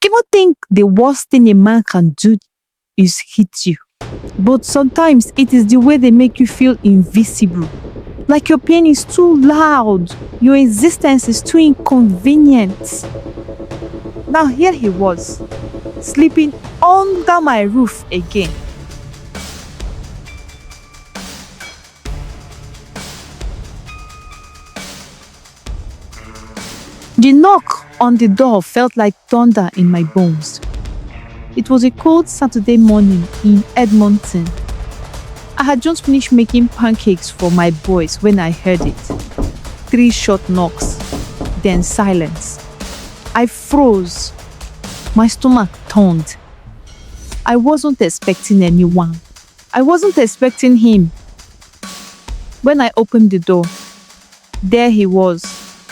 People think the worst thing a man can do is hit you. But sometimes it is the way they make you feel invisible. Like your pain is too loud. Your existence is too inconvenient. Now here he was, sleeping under my roof again. The knock on the door felt like thunder in my bones. It was a cold Saturday morning in Edmonton. I had just finished making pancakes for my boys when I heard it. 3 short knocks, then silence. I froze. My stomach turned. I wasn't expecting anyone. I wasn't expecting him. When I opened the door, there he was,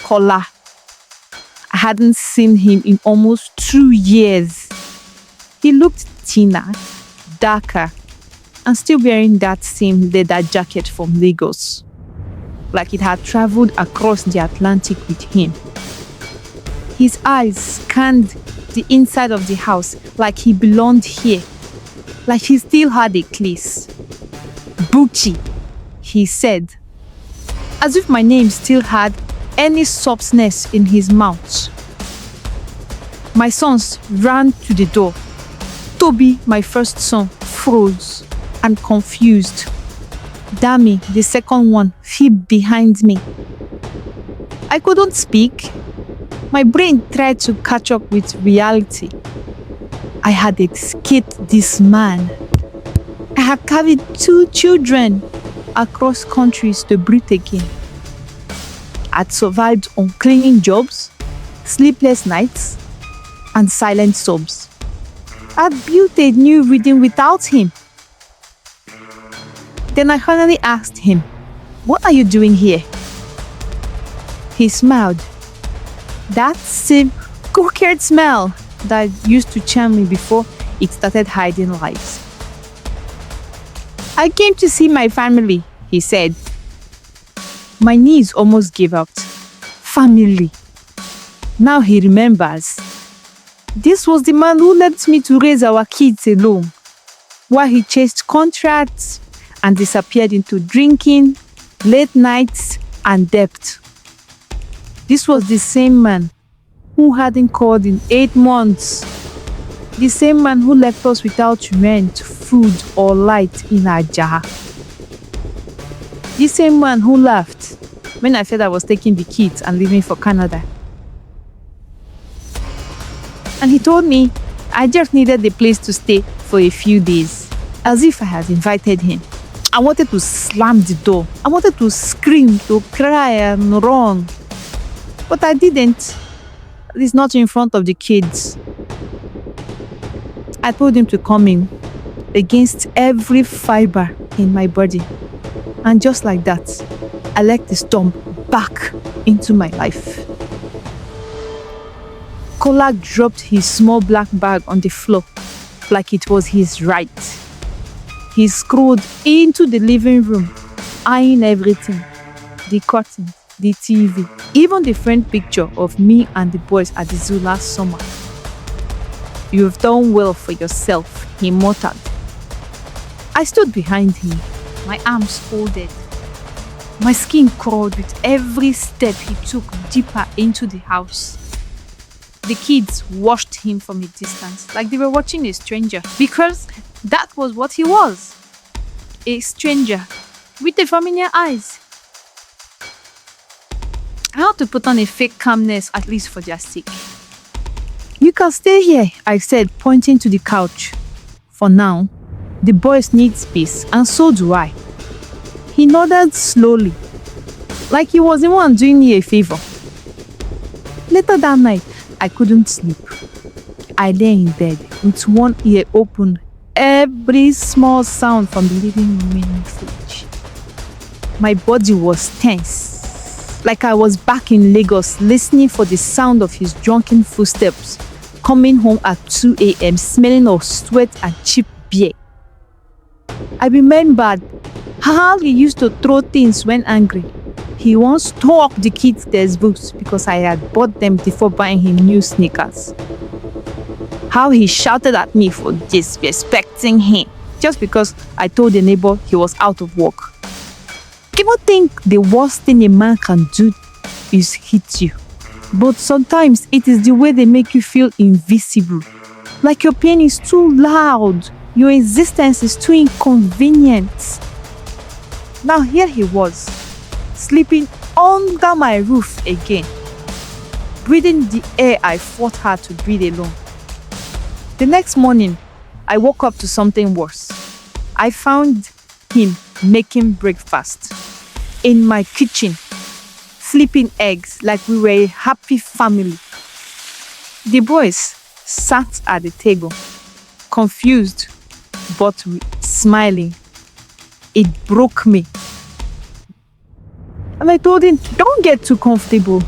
Kola. I hadn't seen him in almost 2 years. He looked thinner, darker, and still wearing that same leather jacket from Lagos, like it had traveled across the Atlantic with him. His eyes scanned the inside of the house like he belonged here, like he still had a place. Bukky, he said, as if my name still had any softness in his mouth. My sons ran to the door. Toby, my first son, froze and confused. Dami, the second one, hid behind me. I couldn't speak. My brain tried to catch up with reality. I had escaped this man. I had carried 2 children across countries to breathe again. I'd survived on cleaning jobs, sleepless nights, and silent sobs. I'd built a new rhythm without him. Then I finally asked him, "What are you doing here?" He smiled. That same cooked smell that used to charm me before it started hiding lies. "I came to see my family," he said. My knees almost gave out. Family. Now he remembers. This was the man who left me to raise our kids alone, while he chased contracts and disappeared into drinking, late nights, and debt. This was the same man who hadn't called in 8 months. The same man who left us without rent, food, or light in our jar. The same man who laughed when I said I was taking the kids and leaving for Canada. And he told me I just needed a place to stay for a few days, as if I had invited him. I wanted to slam the door. I wanted to scream, to cry and run. But I didn't. At least not in front of the kids. I told him to come in, against every fiber in my body. And just like that, I let the storm back into my life. Kola dropped his small black bag on the floor like it was his right. He scrolled into the living room, eyeing everything. The curtains, the TV, even the front picture of me and the boys at the zoo last summer. "You've done well for yourself," he muttered. I stood behind him, my arms folded. My skin crawled with every step he took deeper into the house. The kids watched him from a distance, like they were watching a stranger, because that was what he was. A stranger with the familiar eyes. I had to put on a fake calmness, at least for their sake. "You can stay here," I said, pointing to the couch. "For now, the boys need space, and so do I." He nodded slowly, like he was the one doing me a favor. Later that night, I couldn't sleep. I lay in bed with one ear open, every small sound from the living room in fridge. My body was tense, like I was back in Lagos listening for the sound of his drunken footsteps, coming home at 2 a.m. smelling of sweat and cheap beer. I remembered how he used to throw things when angry. He once tore up the kids' textbooks because I had bought them before buying him new sneakers. How he shouted at me for disrespecting him just because I told the neighbor he was out of work. People think the worst thing a man can do is hit you. But sometimes it is the way they make you feel invisible. Like your pain is too loud. Your existence is too inconvenient. Now here he was, sleeping under my roof again, breathing the air I fought hard to breathe alone. The next morning, I woke up to something worse. I found him making breakfast in my kitchen, flipping eggs like we were a happy family. The boys sat at the table, confused but smiling. It broke me. And I told him, don't get too comfortable.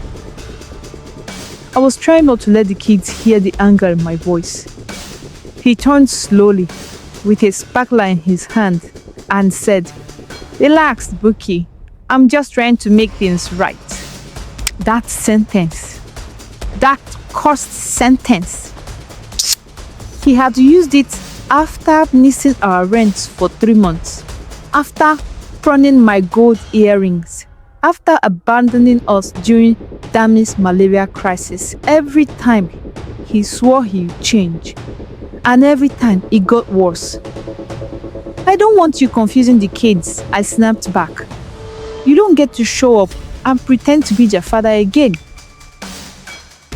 I was trying not to let the kids hear the anger in my voice. He turned slowly with a spatula in his hand and said, relax, Bukky. I'm just trying to make things right. That sentence, that cursed sentence, he had used it after missing our rent for 3 months, after pawning my gold earrings, after abandoning us during Dami's malaria crisis. Every time he swore he'd change, and every time it got worse. I don't want you confusing the kids, I snapped back. You don't get to show up and pretend to be their father again.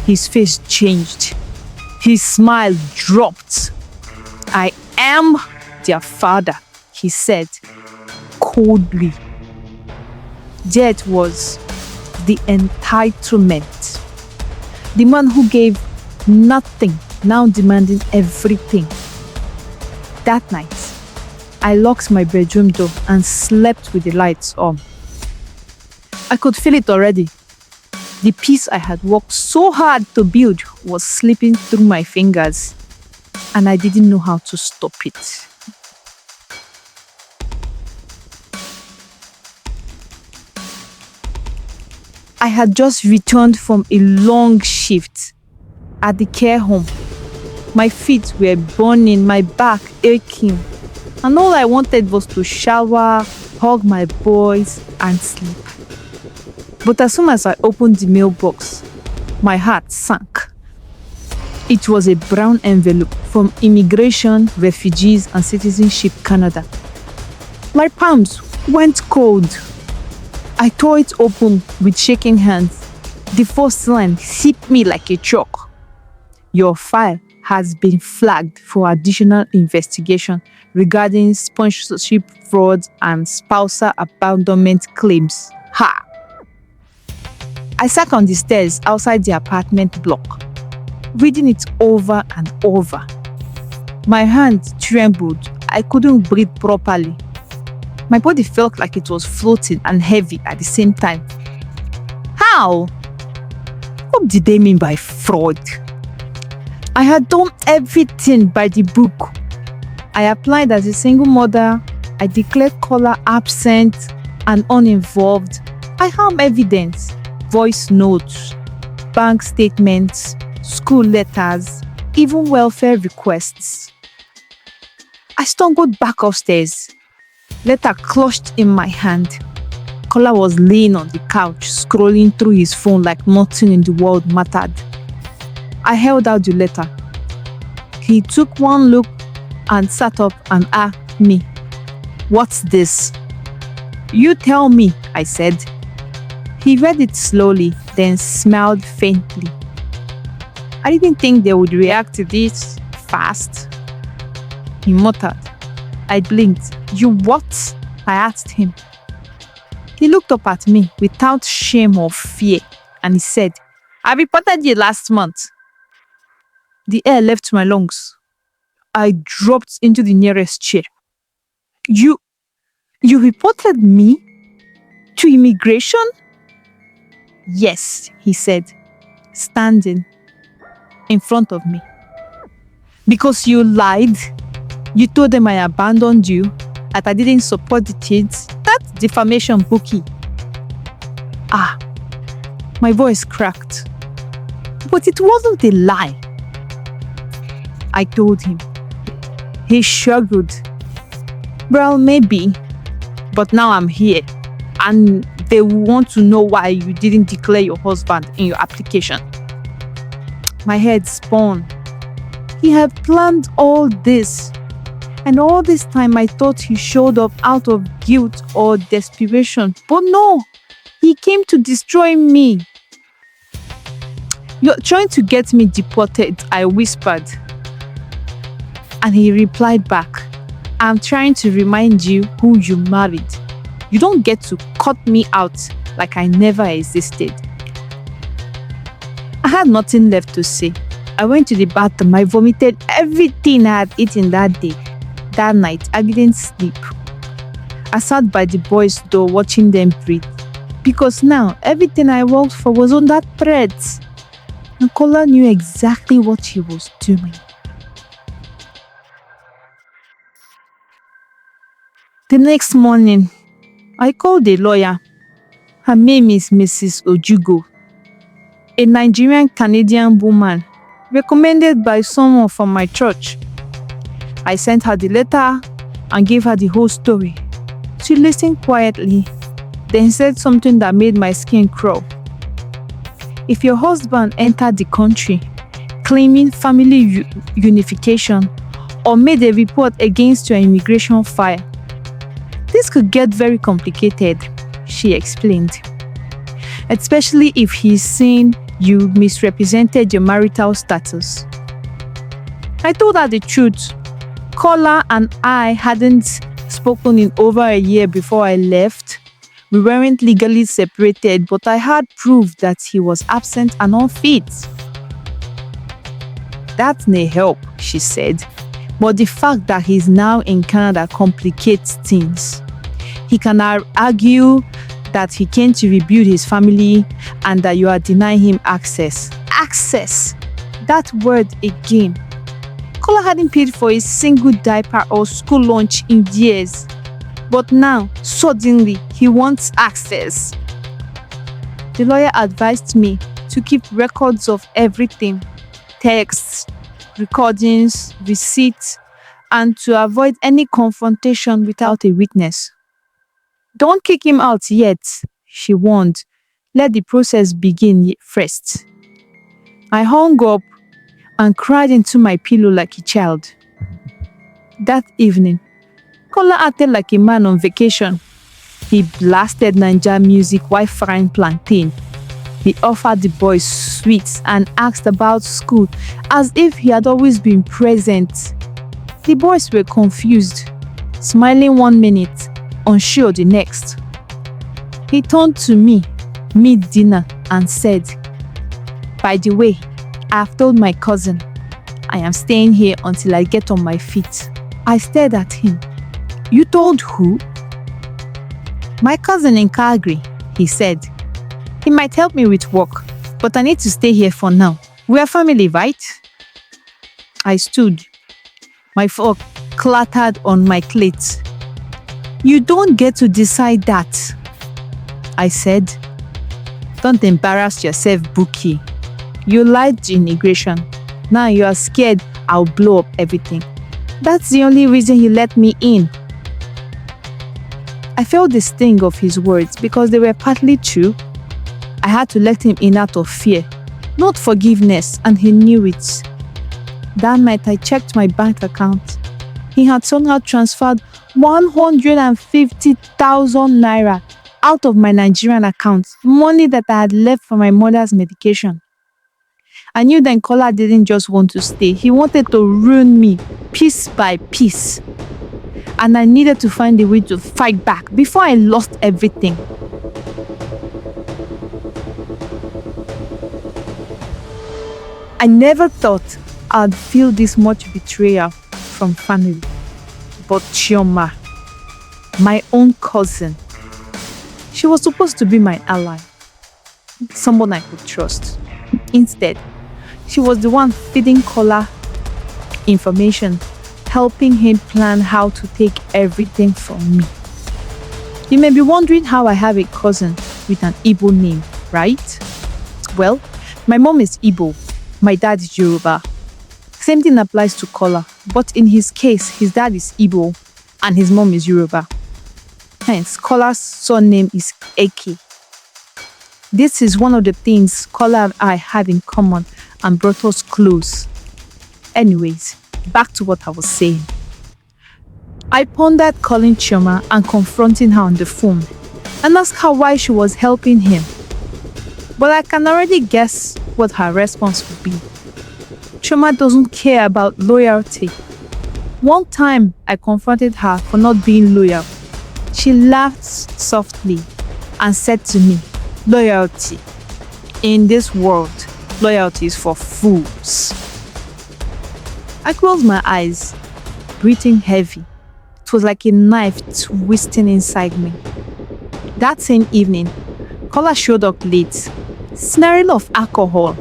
His face changed. His smile dropped. I am their father, he said coldly. There it was, the entitlement. The man who gave nothing, now demanding everything. That night, I locked my bedroom door and slept with the lights on. I could feel it already. The peace I had worked so hard to build was slipping through my fingers, and I didn't know how to stop it. I had just returned from a long shift at the care home. My feet were burning, my back aching, and all I wanted was to shower, hug my boys, and sleep. But as soon as I opened the mailbox, my heart sank. It was a brown envelope from Immigration, Refugees and Citizenship Canada. My palms went cold. I tore it open with shaking hands. The first line hit me like a truck. Your file has been flagged for additional investigation regarding sponsorship fraud and spousal abandonment claims. Ha! I sat on the stairs outside the apartment block, reading it over and over. My hand trembled. I couldn't breathe properly. My body felt like it was floating and heavy at the same time. How? What did they mean by fraud? I had done everything by the book. I applied as a single mother. I declared Kola absent and uninvolved. I have evidence, voice notes, bank statements, school letters, even welfare requests. I stumbled back upstairs, letter clutched in my hand. Kola was laying on the couch, scrolling through his phone like nothing in the world mattered. I held out the letter. He took one look and sat up and asked me, "What's this?" "You tell me," I said. He read it slowly, then smiled faintly. "I didn't think they would react to this fast," he muttered. I blinked. "You what?" I asked him. He looked up at me without shame or fear, and he said, "I reported you last month." The air left my lungs. I dropped into the nearest chair. You reported me to immigration?" "Yes," he said, standing in front of me. "Because you lied? You told them I abandoned you, that I didn't support the kids? That's defamation, Bukky." My voice cracked. But it wasn't a lie. I told him. He shrugged. Well, maybe, but now I'm here and they want to know why you didn't declare your husband in your application. My head spun. He had planned all this, and all this time I thought he showed up out of guilt or desperation. But no, he came to destroy me. You're trying to get me deported, I whispered. And he replied back, I'm trying to remind you who you married. You don't get to cut me out like I never existed. I had nothing left to say. I went to the bathroom. I vomited everything I had eaten that day. That night, I didn't sleep. I sat by the boys' door watching them breathe. Because now, everything I worked for was under threat. And Kola knew exactly what he was doing. The next morning, I called a lawyer. Her name is Mrs. Ojugo, a Nigerian Canadian woman recommended by someone from my church. I sent her the letter and gave her the whole story. She listened quietly, then said something that made my skin crawl. If your husband entered the country claiming family unification or made a report against your immigration file, this could get very complicated, she explained. Especially if he's saying you misrepresented your marital status. I told her the truth. Kola and I hadn't spoken in over a year before I left. We weren't legally separated, but I had proof that he was absent and unfit. That may help, she said, but the fact that he's now in Canada complicates things. He can argue that he came to rebuild his family and that you are denying him access. Access! That word again. Kola hadn't paid for a single diaper or school lunch in years. But now, suddenly, he wants access. The lawyer advised me to keep records of everything. Texts, recordings, receipts, and to avoid any confrontation without a witness. Don't kick him out yet, she warned. Let the process begin first. I hung up and cried into my pillow like a child. That evening, Kola acted like a man on vacation. He blasted Nigerian music while frying plantain. He offered the boys sweets and asked about school as if he had always been present. The boys were confused, smiling one minute, unsure the next. He turned to me mid-dinner and said, by the way, I've told my cousin I am staying here until I get on my feet. I stared at him. You told who? My cousin in Calgary, he said. He might help me with work, but I need to stay here for now. We are family, right? I stood. My fork clattered on my plate. You don't get to decide that, I said. Don't embarrass yourself, Bukky. You lied to immigration. Now you are scared I'll blow up everything. That's the only reason he let me in. I felt the sting of his words because they were partly true. I had to let him in out of fear, not forgiveness, and he knew it. That night I checked my bank account. He had somehow transferred 150,000 naira out of my Nigerian account, money that I had left for my mother's medication. I knew then Kola didn't just want to stay. He wanted to ruin me piece by piece. And I needed to find a way to fight back before I lost everything. I never thought I'd feel this much betrayal from family. But Chioma, my own cousin, she was supposed to be my ally, someone I could trust. Instead, she was the one feeding Kola information, helping him plan how to take everything from me. You may be wondering how I have a cousin with an Igbo name, right? Well, my mom is Igbo, my dad is Yoruba. Same thing applies to Kola, but in his case, his dad is Igbo and his mom is Yoruba. Hence, Kola's surname is Eke. This is one of the things Kola and I had in common and brought us close. Anyways, back to what I was saying. I pondered calling Chioma and confronting her on the phone and asked her why she was helping him. But I can already guess what her response would be. Chioma doesn't care about loyalty. One time I confronted her for not being loyal. She laughed softly and said to me, "Loyalty. In this world, loyalty is for fools." I closed my eyes, breathing heavy. It was like a knife twisting inside me. That same evening, Kola showed up late, smelling of alcohol.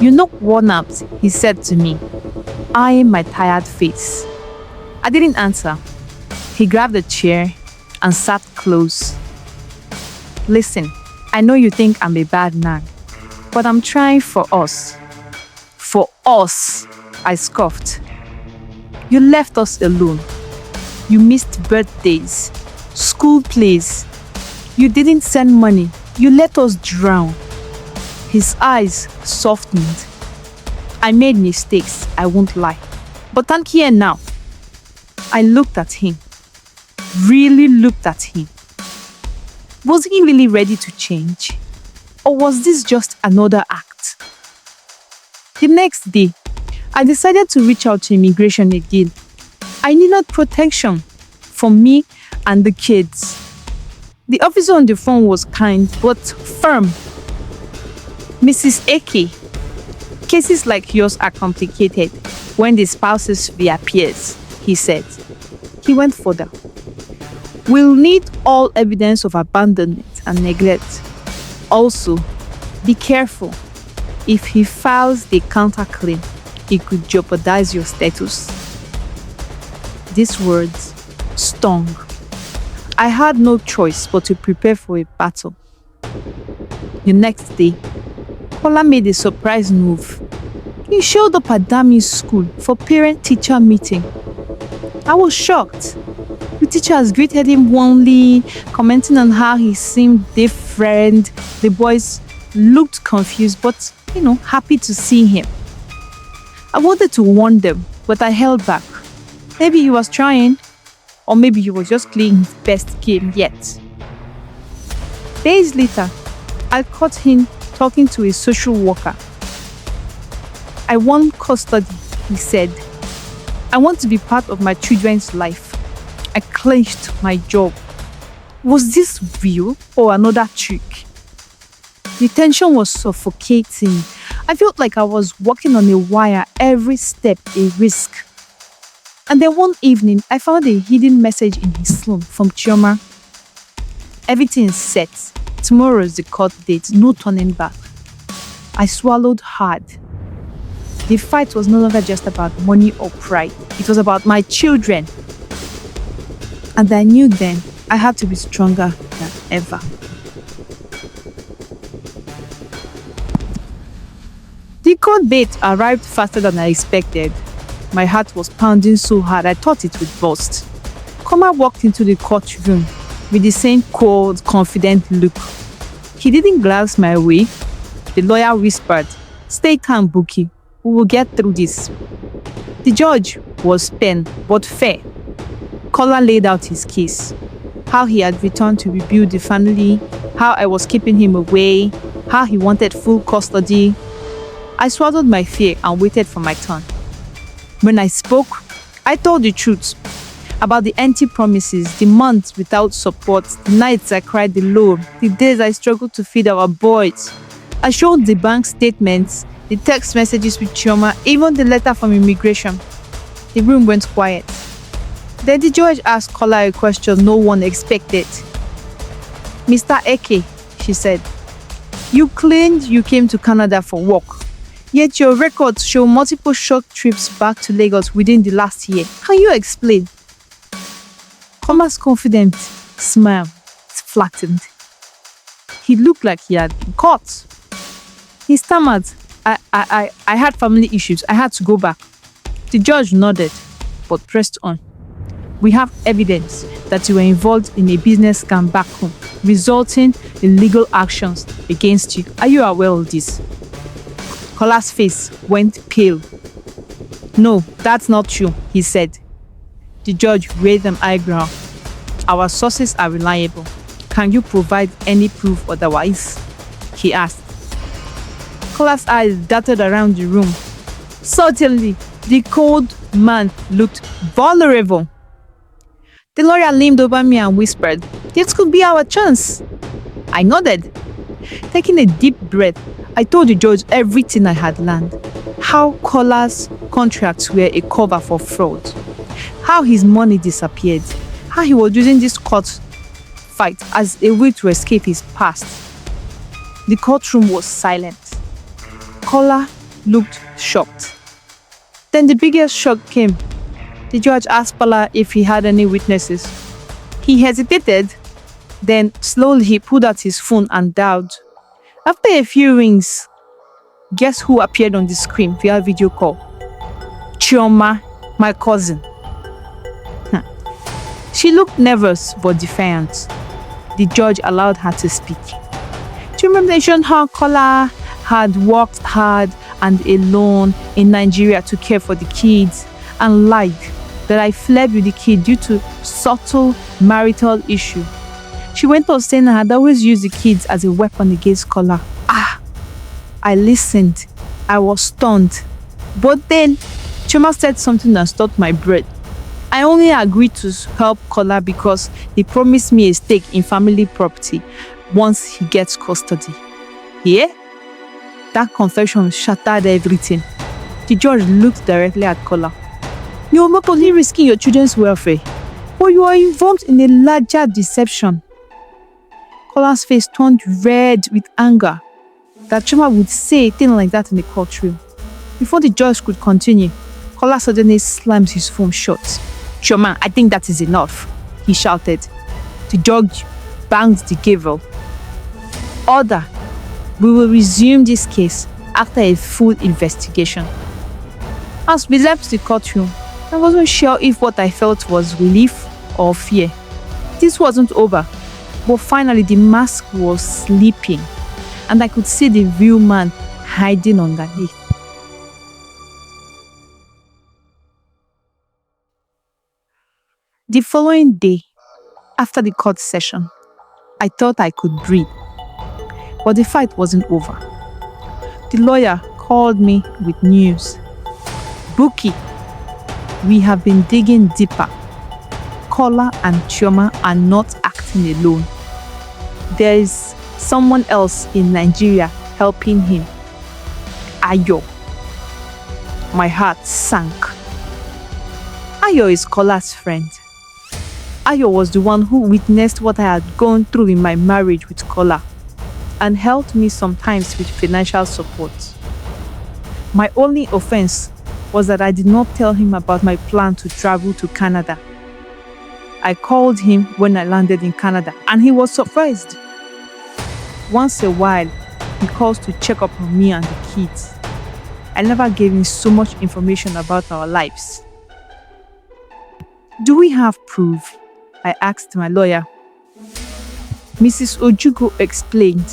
"You look worn out," he said to me, eyeing my tired face. I didn't answer. He grabbed a chair and sat close. "Listen, I know you think I'm a bad man, but I'm trying for us." "For us," I scoffed. "You left us alone. You missed birthdays, school plays. You didn't send money. You let us drown." His eyes softened. "I made mistakes, I won't lie. But I'm here now." I looked at him. Really looked at him. Was he really ready to change? Or was this just another act? The next day, I decided to reach out to immigration again. I needed protection for me and the kids. The officer on the phone was kind but firm. "Mrs. Eke, cases like yours are complicated when the spouses reappears," he said. He went further. "We'll need all evidence of abandonment and neglect. Also, be careful. If he files the counterclaim, it could jeopardize your status." These words stung. I had no choice but to prepare for a battle. The next day, Kola made a surprise move. He showed up at Dami's school for parent-teacher meeting. I was shocked. The teachers greeted him warmly, commenting on how he seemed different. The boys looked confused but, happy to see him. I wanted to warn them, but I held back. Maybe he was trying, or maybe he was just playing his best game yet. Days later, I caught him talking to a social worker. "I want custody," he said. "I want to be part of my children's life." I clenched my jaw. Was this real or another trick? The tension was suffocating. I felt like I was walking on a wire, every step a risk. And then one evening, I found a hidden message in his phone from Chioma. "Everything is set. Tomorrow is the court date, no turning back." I swallowed hard. The fight was no longer just about money or pride. It was about my children. And I knew then I had to be stronger than ever. The court date arrived faster than I expected. My heart was pounding so hard I thought it would burst. Koma walked into the courtroom with the same cold, confident look. He didn't glance my way. The lawyer whispered, "Stay calm, Bukky. We will get through this." The judge was stern but fair. Kola laid out his case. How he had returned to rebuild the family, how I was keeping him away, how he wanted full custody. I swallowed my fear and waited for my turn. When I spoke, I told the truth about the empty promises, the months without support, the nights I cried alone, the days I struggled to feed our boys. I showed the bank statements, the text messages with Chioma, even the letter from immigration. The room went quiet. Then the judge asked Kola a question no one expected. "Mr. Eke," she said, "you claimed you came to Canada for work, yet your records show multiple short trips back to Lagos within the last year. Can you explain?" Kola's confident smile flattened. He looked like he had been caught. He stammered, I had family issues. I had to go back. The judge nodded, but pressed on. We have evidence that you were involved in a business scam back home, resulting in legal actions against you. Are you aware of this? Kola's face went pale. No, that's not true, he said. The judge raised an eyebrow. Our sources are reliable. Can you provide any proof otherwise? He asked. Kola's eyes darted around the room. Certainly, the cold man looked vulnerable. The lawyer leaned over me and whispered, "This could be our chance." I nodded. Taking a deep breath, I told the judge everything I had learned. How Kola's contracts were a cover for fraud. How his money disappeared. How he was using this court fight as a way to escape his past. The courtroom was silent. Kola looked shocked. Then the biggest shock came. The judge asked Kola if he had any witnesses. He hesitated. Then slowly he pulled out his phone and dialed. After a few rings, guess who appeared on the screen via video call? Chioma, my cousin. She looked nervous but defiant. The judge allowed her to speak. Chioma mentioned how Kola had worked hard and alone in Nigeria to care for the kids and lied that I fled with the kid due to subtle marital issue. She went on saying I had always used the kids as a weapon against Kola. I listened. I was stunned. But then, Chioma said something that stopped my breath. I only agreed to help Kola because he promised me a stake in family property once he gets custody. Yeah? That confession shattered everything. The judge looked directly at Kola. You're not only risking your children's welfare, but you are involved in a larger deception. Kola's face turned red with anger that Chioma would say a thing like that in the courtroom. Before the judge could continue, Kola suddenly slammed his phone shut. "Chioma, I think that is enough," he shouted. The judge banged the gavel. "Order. We will resume this case after a full investigation." As we left the courtroom, I wasn't sure if what I felt was relief or fear. This wasn't over, but finally the mask was slipping, and I could see the real man hiding underneath. The following day, after the court session, I thought I could breathe, but the fight wasn't over. The lawyer called me with news. "Bukky, we have been digging deeper. Kola and Chioma are not acting alone. There is someone else in Nigeria helping him. Ayo." My heart sank. Ayo is Kola's friend. Ayo was the one who witnessed what I had gone through in my marriage with Kola and helped me sometimes with financial support. My only offense was that I did not tell him about my plan to travel to Canada. I called him when I landed in Canada and he was surprised. Once a while, he calls to check up on me and the kids. I never gave him so much information about our lives. "Do we have proof?" I asked my lawyer. Mrs. Ojugo explained,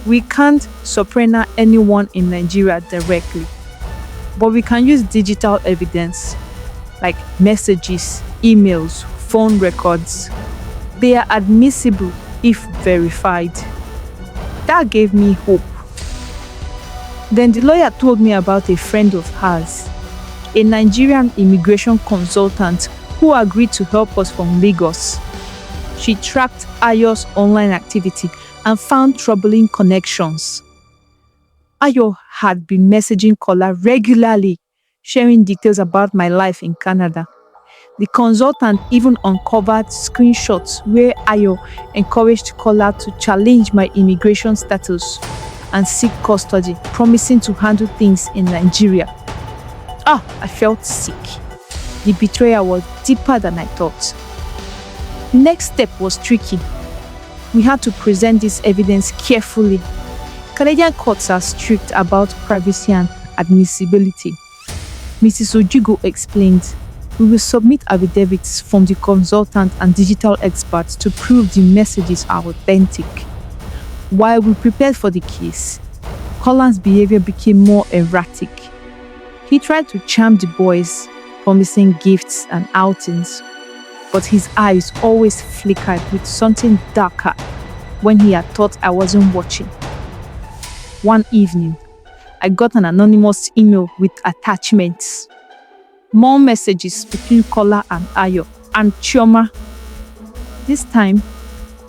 "We can't subpoena anyone in Nigeria directly, but we can use digital evidence like messages, emails, phone records. They are admissible if verified." That gave me hope. Then the lawyer told me about a friend of hers, a Nigerian immigration consultant who agreed to help us from Lagos. She tracked Ayo's online activity and found troubling connections. Ayo had been messaging Kola regularly, sharing details about my life in Canada. The consultant even uncovered screenshots where Ayo encouraged Kola to challenge my immigration status and seek custody, promising to handle things in Nigeria. I felt sick. The betrayal was deeper than I thought. The next step was tricky. We had to present this evidence carefully. Canadian courts are strict about privacy and admissibility. Mrs. Ojigo explained, "We will submit affidavits from the consultant and digital experts to prove the messages are authentic." While we prepared for the case, Kolan's behavior became more erratic. He tried to charm the boys, promising gifts and outings, but his eyes always flickered with something darker when he had thought I wasn't watching. One evening, I got an anonymous email with attachments. More messages between Kola and Ayo and Chioma. This time,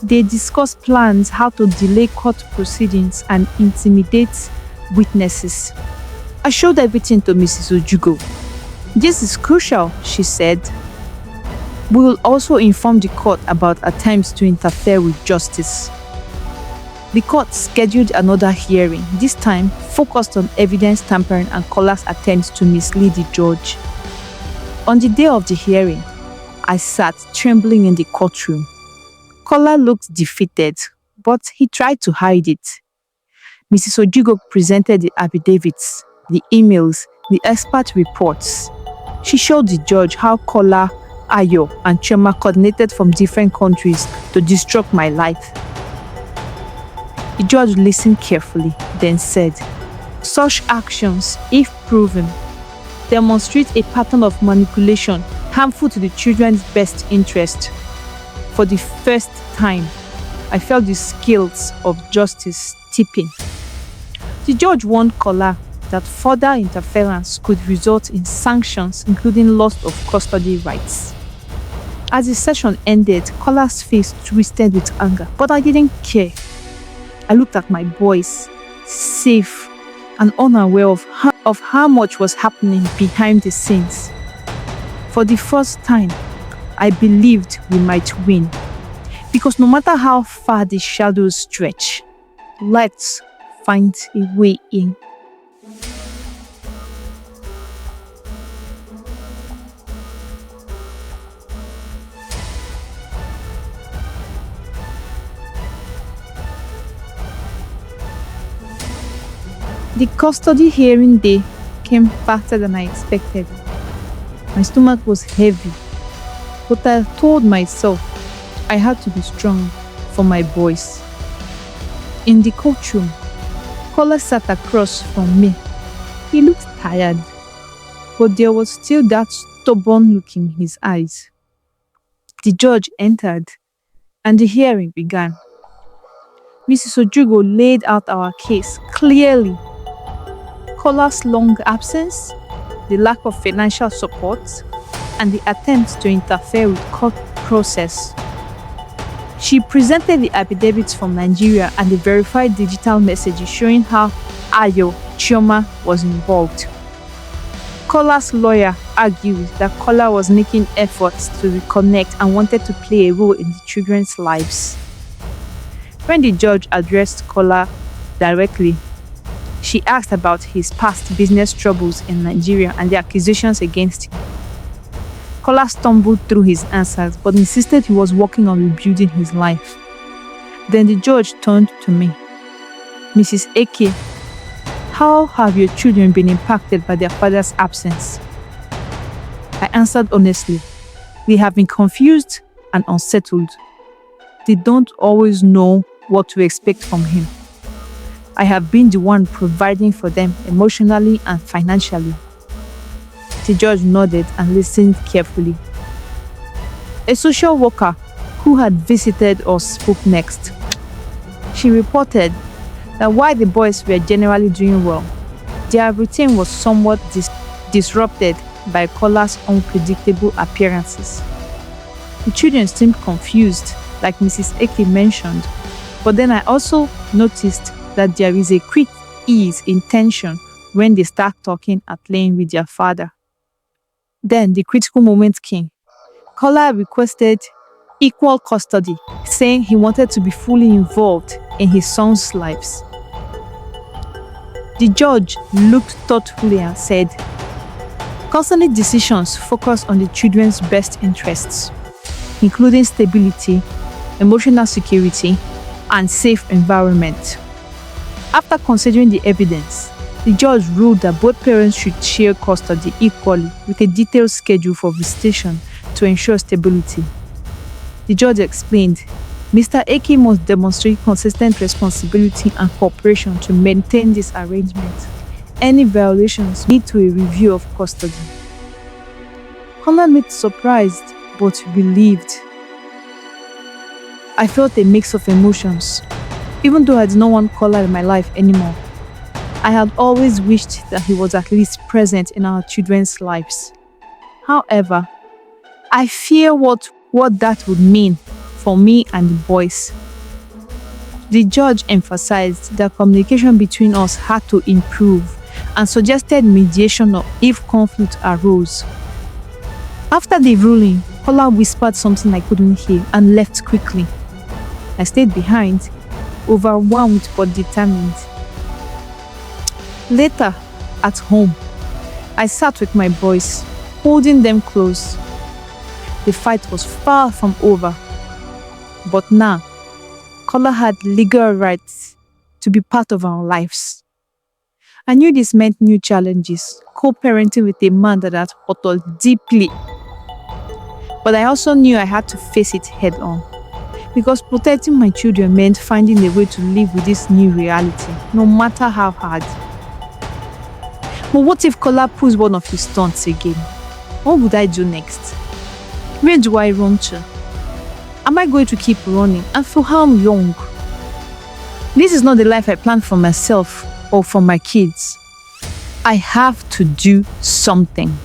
they discussed plans how to delay court proceedings and intimidate witnesses. I showed everything to Mrs. Ojugo. "This is crucial," she said. "We will also inform the court about attempts to interfere with justice." The court scheduled another hearing, this time focused on evidence tampering and Kola's attempts to mislead the judge. On the day of the hearing, I sat trembling in the courtroom. Kola looked defeated, but he tried to hide it. Mrs. Ojigo presented the affidavits, the emails, the expert reports. She showed the judge how Kola, Ayo, and Chioma coordinated from different countries to disrupt my life. The judge listened carefully, then said, "Such actions, if proven, demonstrate a pattern of manipulation harmful to the children's best interest." For the first time, I felt the scales of justice tipping. The judge warned Kola that further interference could result in sanctions, including loss of custody rights. As the session ended, Kola's face twisted with anger, but I didn't care. I looked at my boys, safe and unaware of how much was happening behind the scenes. For the first time, I believed we might win. Because no matter how far the shadows stretch, let's find a way in. The custody hearing day came faster than I expected. My stomach was heavy, but I told myself I had to be strong for my boys. In the courtroom, Kola sat across from me. He looked tired, but there was still that stubborn look in his eyes. The judge entered, and the hearing began. Mrs. Ojugo laid out our case clearly. Kola's long absence, the lack of financial support, and the attempts to interfere with court process. She presented the affidavits from Nigeria and the verified digital messages showing how Ayo Chioma was involved. Kola's lawyer argued that Kola was making efforts to reconnect and wanted to play a role in the children's lives. When the judge addressed Kola directly, she asked about his past business troubles in Nigeria and the accusations against him. Kola stumbled through his answers but insisted he was working on rebuilding his life. Then the judge turned to me. "Mrs. Eke, how have your children been impacted by their father's absence?" I answered honestly, "They have been confused and unsettled. They don't always know what to expect from him. I have been the one providing for them emotionally and financially." The judge nodded and listened carefully. A social worker who had visited us spoke next. She reported that while the boys were generally doing well, their routine was somewhat disrupted by Kola's unpredictable appearances. The children seemed confused, like Mrs. Eke mentioned, but then I also noticed that there is a quick ease in tension when they start talking and playing with their father. Then the critical moment came. Kola requested equal custody, saying he wanted to be fully involved in his son's lives. The judge looked thoughtfully and said, "Custody decisions focus on the children's best interests, including stability, emotional security, and safe environment. After considering the evidence, the judge ruled that both parents should share custody equally with a detailed schedule for visitation to ensure stability. The judge explained, Mr. AK must demonstrate consistent responsibility and cooperation to maintain this arrangement. Any violations lead to a review of custody. Kola looked surprised but relieved. I felt a mix of emotions. Even though I did not want Kola in my life anymore, I had always wished that he was at least present in our children's lives. However, I fear what that would mean for me and the boys. The judge emphasized that communication between us had to improve and suggested mediation if conflict arose. After the ruling, Kola whispered something I couldn't hear and left quickly. I stayed behind, overwhelmed but determined. Later, at home, I sat with my boys, holding them close. The fight was far from over, but now, Kola had legal rights to be part of our lives. I knew this meant new challenges, co-parenting with a man that had hurt us deeply. But I also knew I had to face it head on, because protecting my children meant finding a way to live with this new reality, no matter how hard. But what if Kola pulls one of his stunts again? What would I do next? Where do I run to? Am I going to keep running and feel how I'm young? This is not the life I planned for myself or for my kids. I have to do something.